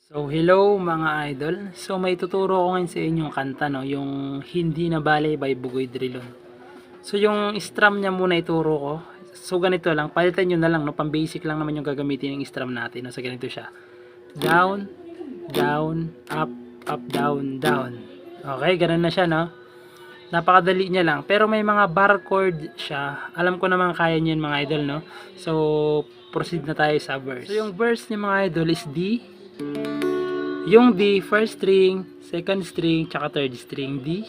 So, hello mga idol. So, may tuturo ko ngayon sa inyong kanta, no? Yung Hindi na Bale by Bugoy Drilon. So, yung strum niya muna ituro ko. So, ganito lang. Palitan nyo na lang, no? Pang-basic lang naman yung gagamitin ng strum natin, no? So, ganito siya. Down, down, up, up, down, down. Okay, ganun na siya, no? Napakadali niya lang. Pero may mga bar chord siya. Alam ko naman kaya niyan mga idol, no? So, proceed na tayo sa verse. So, yung verse ni mga idol is D. Yung D, first string, second string, tsaka third string D.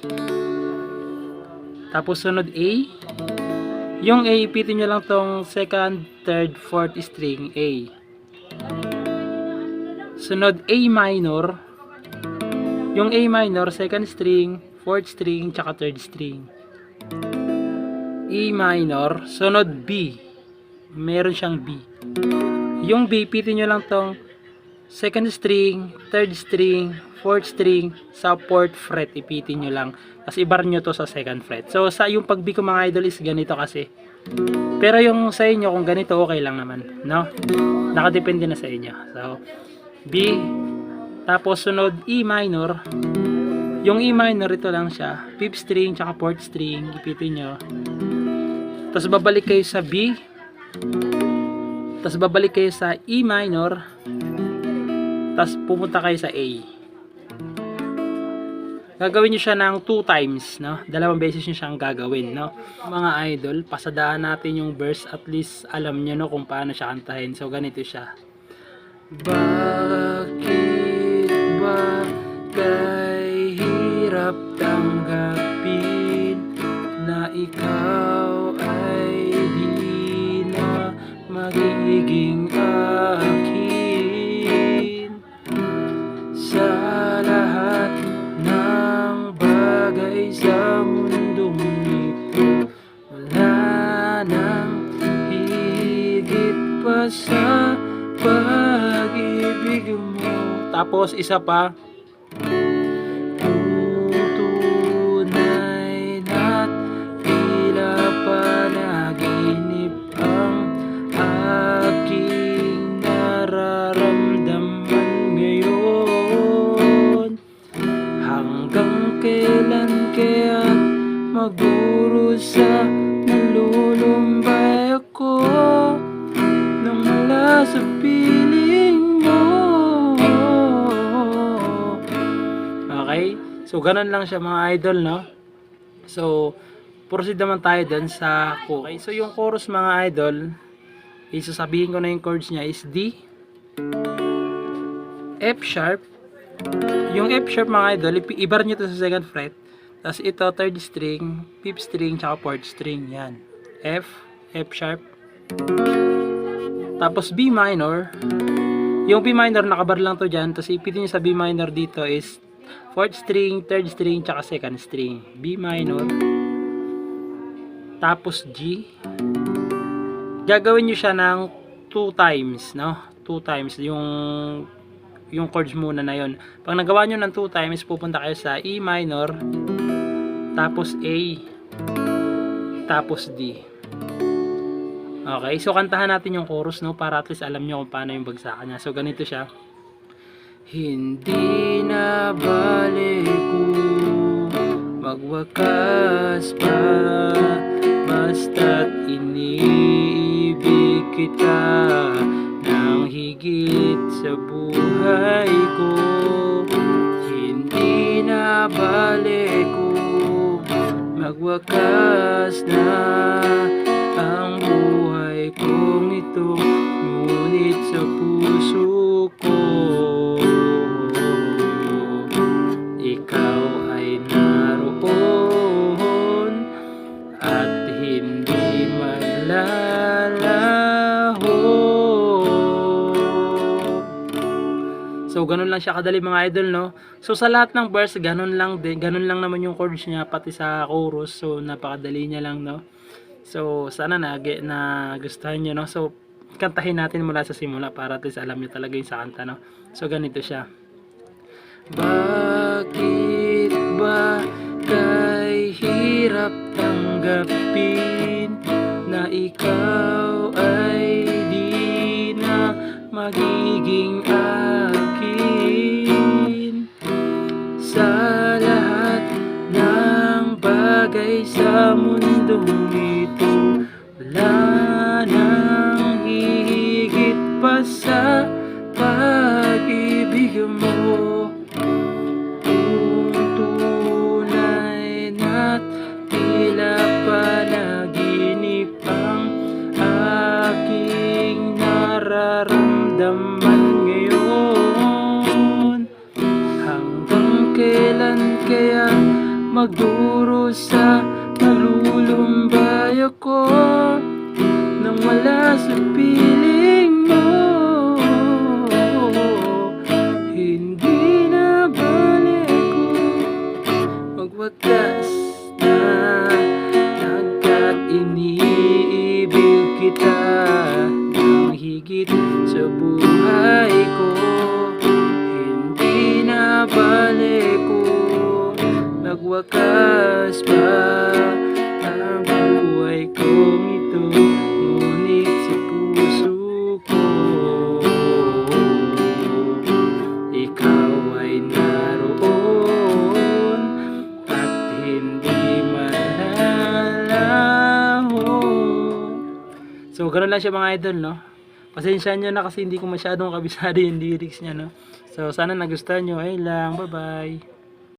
Tapos sunod A. Yung A, ipitin nyo lang tong second, third, fourth string A. Sunod A minor. Yung A minor, second string, fourth string, tsaka third string. E minor. Sunod B. Meron siyang B. Yung B, ipitin nyo lang tong second string, third string, fourth string, sa fourth fret, ipitin nyo lang. Tapos ibar nyo to sa second fret. So, sa yung pag-B ko mga idol is ganito kasi. Pero yung sa inyo, kung ganito, okay lang naman. No? Nakadepende na sa inyo. So, B. Tapos sunod, E minor. Yung E minor, ito lang siya. Fifth string, tsaka fourth string, ipitin nyo. Tapos babalik kayo sa B. Tapos babalik kayo sa E minor. Tapos pumunta kayo sa A. Gagawin nyo siya ng 2 times, no? 2 beses nyo siyang gagawin, no? Mga idol, pasadaan natin yung verse, at least alam nyo, no, kung paano siya kantahin. So, ganito siya. Bakit ba kay hirap tanggapin na ikaw ay di na magiging akin? Sa lahat ng bagay sa mundong ito, wala nang higit pa sa pag-ibig mo. Tapos isa pa, tunay na't tila panaginip ang aking nararamdaman ngayon. Hanggang kailan kaya magdurusa, nalulumbay ako nang wala sa piling mo. Okay? So, ganun lang siya mga idol, no? So, proceed naman tayo dun sa chorus. Okay, so yung chorus mga idol, isasabihin ko na yung chords niya is D, F sharp. Yung F sharp mga idol, ibar nyo to sa second fret. Tapos ito, third string, fifth string, tsaka fourth string. Yan. F, F sharp. Tapos B minor. Yung B minor, nakabar lang to dyan. Tapos ipitin nyo sa B minor dito is fourth string, third string, tsaka second string. B minor. Tapos G. Gagawin nyo siya ng 2 times, no? 2 times. Yung chords muna na yon. Pag nagawa nyo ng 2 times, pupunta kayo sa E minor, tapos A, tapos D. Okay, so kantahan natin yung chorus, no, para at least alam nyo kung paano yung bagsakan niya. So ganito siya. Hindi na bale kung magwakas pa, basta't iniibig kita ng higit sa buhay ko. Hindi na bale kung magwakas na ang buhay kong ito, ngunit sa puso ko ikaw ay naroon at hindi maglalaho. So, ganun lang siya kadali mga idol, no? So, sa lahat ng verse, ganun lang din. Ganun lang naman yung chords niya, pati sa chorus. So, napakadali niya lang, no? So, sana nagustuhan nyo, no? So, kantahin natin mula sa simula para at least alam nyo talaga yung sa kanta, no? So, ganito siya. Bakit ba kay hirap tanggapin na ikaw ay di na magiging akin? radyo mo, kung tunay na't tila panaginip ang aking nararamdaman ngayon. Hanggang kailan kaya magdurusa, nalulumbay ako nang wala sa piling mo. Hindi na balik ko magwakas na hanggat iniibig kita ng higit sa buhay ko. Hindi na balik ko magwakas pa ang buhay kong ito, ngunit sa puso ko ikaw ay naroon at hindi malalaho. So gano'n lang siya mga idol, no? Pasensyahan nyo na kasi hindi ko masyadong kabisado yung lyrics niya, no? So sana nagustuhan nyo. Ayun lang, bye bye.